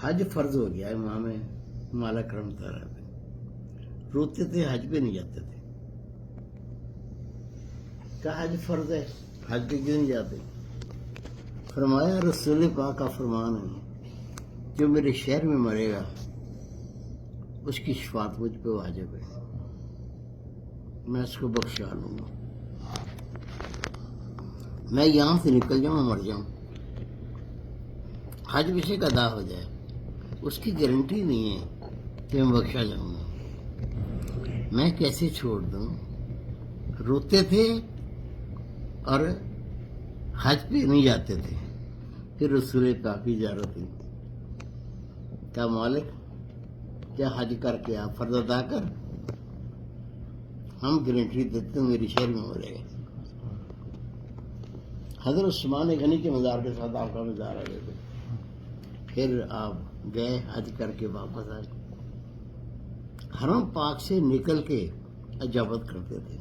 حج فرض ہو گیا امام مالک رحمۃ اللہ علیہ، روتے تھے حج پہ نہیں جاتے تھے، کیا حج فرض ہے، حج پہ کیوں نہیں جاتے؟ فرمایا رسول پاک کا فرمان ہے جو میرے شہر میں مرے گا اس کی شفاعت مجھ پہ واجب ہے، میں اس کو بخشا لوں گا، میں یہاں سے نکل جاؤں مر جاؤں، حج بشے کا ادا ہو جائے، اس کی گارنٹی نہیں ہے کہ میں بخشا جاؤں گا، میں کیسے چھوڑ دوں؟ روتے تھے اور حج پہ نہیں جاتے تھے، پھر رسول پاک کی زیارت ہوئی، کیا مالک کیا حج کر کے آپ فرض ادا کر، ہم گارنٹی دیتے ہیں میری شہر میں مرے گا۔ حضرت عثمان غنی کے مزار کے ساتھ آپ کا مزار آ گئے تھے، پھر آپ گئے حج کر کے واپس آئے، حرم پاک سے نکل کے اجابت کرتے تھے،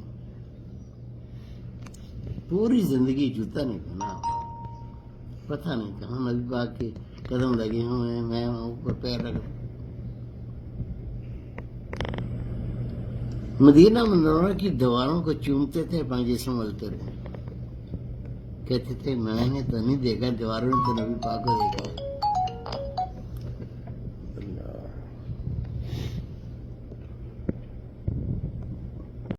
پوری زندگی جوتا نہیں پہنا، پتہ نہیں کہاں نبی پاک کے قدم لگے ہوئے ہیں، میں اوپر پیر رکھ، مدینہ منورہ کی دیواروں کو چومتے تھے، اپنا جسم ملتے رہے، کہتے تھے میں نے تو نہیں دیکھا، دیواروں نے تو نبی پاک کو دیکھا ہے۔